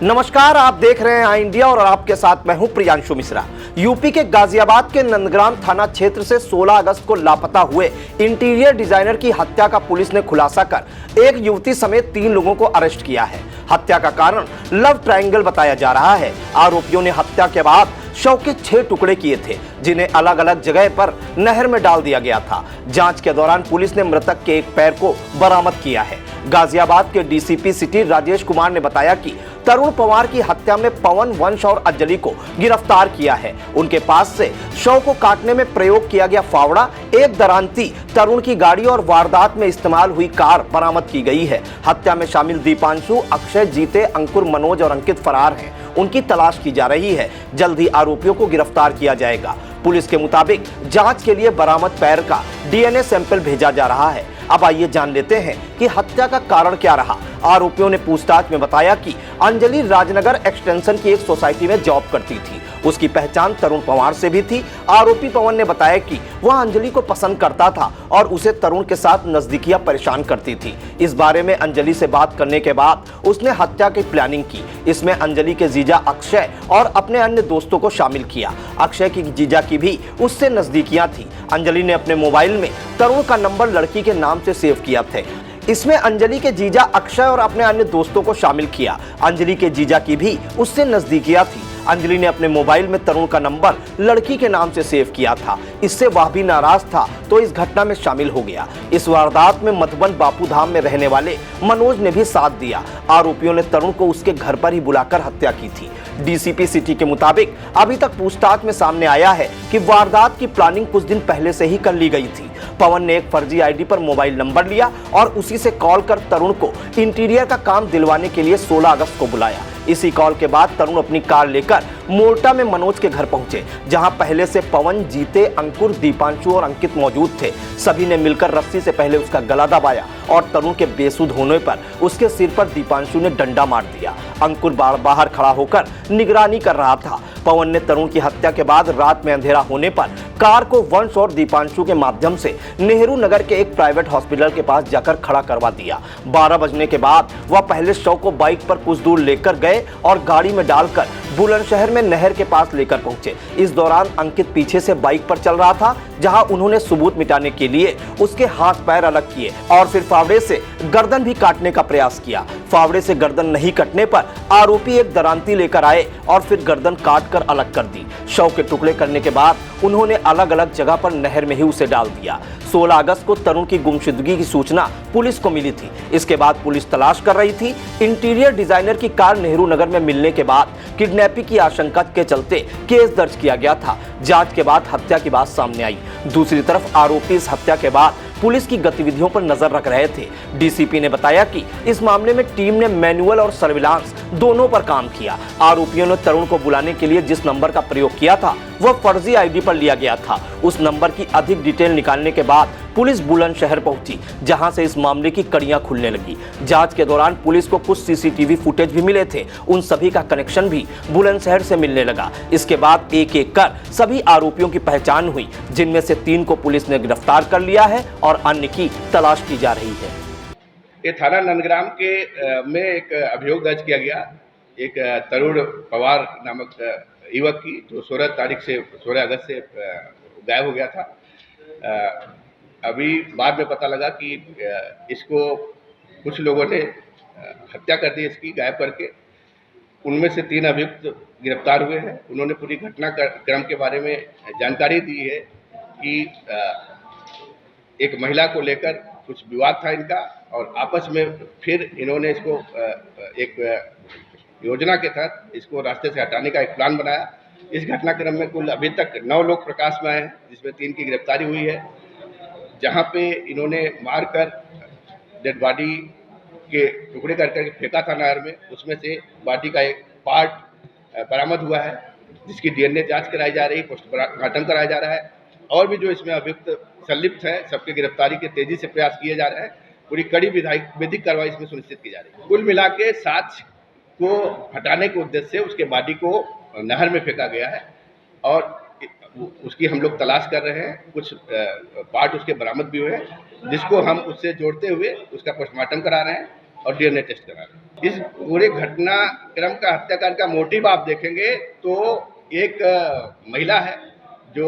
नमस्कार, आप देख रहे हैं आई इंडिया और आपके साथ मैं हूं प्रियांशु मिश्रा। यूपी के गाजियाबाद के नंदग्राम थाना क्षेत्र से 16 अगस्त को लापता हुए इंटीरियर डिजाइनर की हत्या का पुलिस ने खुलासा कर एक युवती समेत 3 लोगों को अरेस्ट किया है। हत्या का कारण लव ट्रायंगल बताया जा रहा है। आरोपियों ने हत्या के बाद शव के 6 टुकड़े किए थे, जिन्हें अलग अलग जगह पर नहर में डाल दिया गया था। जांच के दौरान पुलिस ने मृतक के एक पैर को बरामद किया है। गाजियाबाद के डीसीपी सिटी राजेश कुमार ने बताया कि तरुण पवार की हत्या में पवन, वंश और अंजलि को गिरफ्तार किया है। उनके पास से शव को काटने में प्रयोग किया गया फावड़ा, एक दरांती, तरुण की गाड़ी और वारदात में इस्तेमाल हुई कार बरामद की गई है। हत्या में शामिल दीपांशु, अक्षय, जीते, अंकुर, मनोज और अंकित फरार हैं। उनकी तलाश की जा रही है। जल्द ही आरोपियों को गिरफ्तार किया जाएगा। पुलिस के मुताबिक जांच के लिए बरामद पैर का डीएनए सैंपल भेजा जा रहा है। अब आइए जान लेते हैं कि हत्या का कारण क्या रहा। आरोपियों ने पूछताछ में बताया कि अंजलि राजनगर एक्सटेंशन की एक सोसाइटी में जॉब करती थी। उसकी पहचान तरुण पवार से भी थी। आरोपी पवन ने बताया कि वह अंजलि को पसंद करता था और उसे तरुण के साथ नजदीकियां परेशान करती थी। इस बारे में अंजलि से बात करने के बाद उसने हत्या की प्लानिंग की। इसमें अंजलि के जीजा अक्षय और अपने अन्य दोस्तों को शामिल किया। अक्षय की जीजा की भी उससे नजदीकियां थी। अंजलि ने अपने मोबाइल में तरुण का नंबर लड़की के नाम से सेव किया था। इसमें अंजलि के जीजा अक्षय और अपने अन्य दोस्तों को शामिल किया। अंजलि के जीजा की भी उससे नजदीकियां थी। अंजलि ने अपने मोबाइल में तरुण का नंबर लड़की के नाम से सेव किया था। इससे वह भी नाराज था तो इस घटना में शामिल हो गया। इस वारदात में मधुबन बापू धाम में रहने वाले मनोज ने भी साथ दिया। आरोपियों ने तरुण को उसके घर पर ही बुलाकर हत्या की थी। डीसीपी सिटी के मुताबिक अभी तक पूछताछ में सामने आया है कि वारदात की प्लानिंग कुछ दिन पहले से ही कर ली गई थी। पवन ने एक फर्जी आईडी पर मोबाइल नंबर लिया और उसी से कॉल कर तरुण को इंटीरियर का काम दिलवाने के लिए 16 अगस्त को बुलाया। इसी कॉल के बाद तरुण अपनी कार लेकर मोर्टा में मनोज के घर पहुंचे, जहां पहले से पवन, जीते, अंकुर, दीपांशु और अंकित मौजूद थे। सभी ने मिलकर रस्सी से पहले उसका गला दबाया और तरुण के बेसुध होने पर उसके सिर पर दीपांशु ने डंडा मार दिया। अंकुर बाहर खड़ा होकर निगरानी कर रहा था। पवन ने तरुण की हत्या के बाद रात में अंधेरा होने पर कार को वंश और दीपांशु के माध्यम से नेहरू नगर के एक प्राइवेट हॉस्पिटल के पास जाकर खड़ा करवा दिया। 12 बजने के बाद वह पहले शव को बाइक पर कुछ दूर लेकर गए और गाड़ी में डालकर बुलंदशहर में नहर के पास लेकर पहुंचे। इस दौरान अंकित पीछे से बाइक पर चल रहा था, जहां उन्होंने सबूत मिटाने के लिए उसके हाथ पैर अलग किए और फिर फावड़े से गर्दन भी काटने का प्रयास किया। फावड़े से गर्दन नहीं कटने पर आरोपी एक दरांती लेकर आए और फिर गर्दन काटकर अलग कर दी। शव के टुकड़े करने के बाद उन्होंने अलग अलग जगह पर नहर में ही उसे डाल दिया। 16 अगस्त को तरुण की गुमशुदगी की सूचना पुलिस को मिली थी। इसके बाद पुलिस तलाश कर रही थी। इंटीरियर डिजाइनर की कार नेहरू नगर में मिलने के बाद किडनैपिंग की आशंका के चलते केस दर्ज किया गया था। जांच के बाद हत्या की बात सामने आई। दूसरी तरफ आरोपी इस हत्या के बाद पुलिस की गतिविधियों पर नजर रख रहे थे। डीसीपी ने बताया कि इस मामले में टीम ने मैनुअल और सर्विलांस दोनों पर काम किया। आरोपियों ने तरुण को बुलाने के लिए जिस नंबर का प्रयोग किया था वह फर्जी आईडी पर लिया गया था। उस नंबर की अधिक डिटेल निकालने के बाद पुलिस बुलंदशहर पहुंची, जहां से इस मामले की कड़ियां खुलने लगी। जांच के दौरान पुलिस को कुछ सीसीटीवी फुटेज भी मिले थे। उन सभी का कनेक्शन भी बुलंदशहर से मिलने लगा। इसके बाद एक एक कर सभी आरोपियों की पहचान हुई, जिनमें से 3 को पुलिस ने गिरफ्तार कर लिया है और अन्य की तलाश की जा रही है। ये थाना नंदग्राम के में एक अभियोग दर्ज किया गया एक तरुण पवार नामक युवक की, जो 16 अगस्त से गायब हो गया था। अभी बाद में पता लगा कि इसको कुछ लोगों ने हत्या कर दी, इसकी गायब करके। उनमें से 3 अभियुक्त गिरफ्तार हुए हैं। उन्होंने पूरी घटना क्रम के बारे में जानकारी दी है कि एक महिला को लेकर कुछ विवाद था इनका और आपस में फिर इन्होंने इसको एक योजना के तहत इसको रास्ते से हटाने का एक प्लान बनाया। इस घटनाक्रम में कुल अभी तक 9 लोग प्रकाश में आए हैं, जिसमें 3 की गिरफ्तारी हुई है। जहां पे इन्होंने मारकर डेड बॉडी के टुकड़े करके फेंका था नहर में, उसमें से बॉडी का एक पार्ट बरामद हुआ है, जिसकी डीएनए जांच कराई जा रही है, पोस्टमार्टम कराया जा रहा है। और भी जो इसमें अभियुक्त संलिप्त है, सबके गिरफ्तारी के तेजी से प्रयास किए जा रहे हैं। पूरी कड़ी विधिक कार्रवाई इसमें सुनिश्चित की जा रही है। कुल मिला के साक्ष्य को हटाने के उद्देश्य से उसके बॉडी को नहर में फेंका गया है और उसकी हम लोग तलाश कर रहे हैं। कुछ पार्ट उसके बरामद भी हुए हैं, जिसको हम उससे जोड़ते हुए उसका पोस्टमार्टम करा रहे हैं और डीएनए टेस्ट करा रहे हैं। इस पूरे घटनाक्रम का हत्याकांड का मोटिव आप देखेंगे तो एक महिला है जो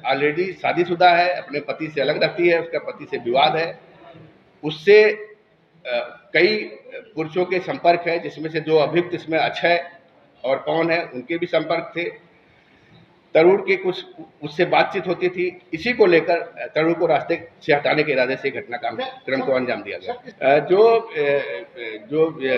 ऑलरेडी शादीशुदा है, अपने पति से अलग रहती है, उसका पति से विवाद है, उससे कई पुरुषों के संपर्क है, जिसमें से दो अभियुक्त इसमें अक्षय और पवन है, उनके भी संपर्क थे। तरुण की कुछ उससे बातचीत होती थी, इसी को लेकर तरुण को रास्ते से हटाने के इरादे से घटनाक्रम को अंजाम दिया गया। जो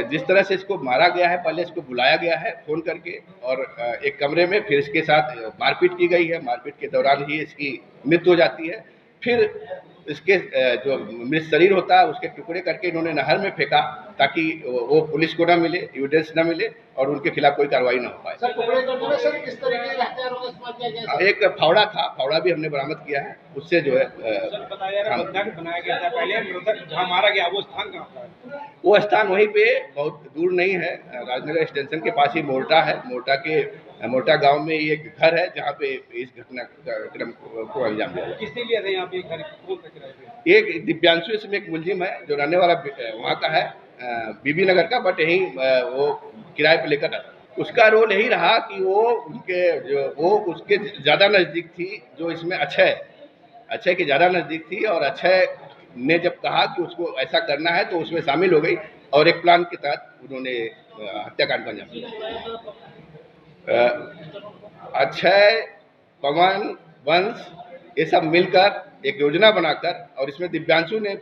जिस तरह से इसको मारा गया है, पहले इसको बुलाया गया है फोन करके और एक कमरे में, फिर इसके साथ मारपीट की गई है। मारपीट के दौरान ही इसकी मृत्यु हो जाती है। फिर इसके जो मृत शरीर होता है उसके टुकड़े करके इन्होंने नहर में फेंका ताकि वो पुलिस को ना मिले, एविडेंस ना मिले और उनके खिलाफ कोई कार्रवाई ना हो पाए। सर, टुकड़े करने में सर किस तरीके के हथियारों का इस्तेमाल किया गया है? एक फावड़ा था, फावड़ा भी हमने बरामद किया है, उससे जो है सर बताया जा रहा है बंधक बनाया गया था पहले, मृतक जहाँ मारा गया वो स्थान कहाँ पर है? वो स्थान वहीं पे बहुत दूर नहीं है, राजनगर स्टेशन के पास ही मोर्टा है। मोर्टा गांव में ये एक घर है जहाँ पे इस घटनाक्रम को अंजाम दिया गया। किसने लिया था यहाँ पे घर कौन सा किराए पे? एक दिव्यांशु इसमें एक मुलजिम है जो रहने वाला वहाँ का है, बीबी नगर का, बट यहीं वो किराए पे लेकर आता। उसका रोल यही रहा कि वो उसके ज़्यादा नज़दीक थी, जो इसमें अक्षय के ज़्यादा नज़दीक थी और अक्षय ने जब कहा कि उसको ऐसा करना है तो उसमें शामिल हो गई और एक प्लान के तहत उन्होंने हत्याकांड को अंजाम दिया। अक्षय, पवन, वंश ये सब मिलकर एक योजना बनाकर, और इसमें दिव्यांशु ने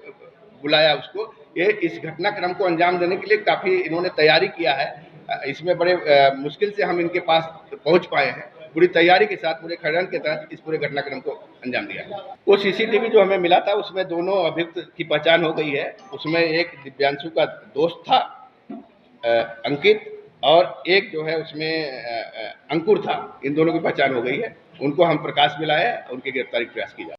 बुलाया उसको, ये इस घटनाक्रम को अंजाम देने के लिए काफ़ी इन्होंने तैयारी किया है। इसमें बड़े मुश्किल से हम इनके पास पहुंच पाए हैं। पूरी तैयारी के साथ, पूरे खंडन के तहत इस पूरे घटनाक्रम को अंजाम दिया है। वो सीसीटीवी जो हमें मिला था उसमें दोनों अभियुक्त की पहचान हो गई है। उसमें एक दिव्यांशु का दोस्त था अंकित, और एक जो है उसमें अंकुर था। इन दोनों की पहचान हो गई है। उनको हम प्रकाश में लाए, उनकी गिरफ्तारी का प्रयास किया।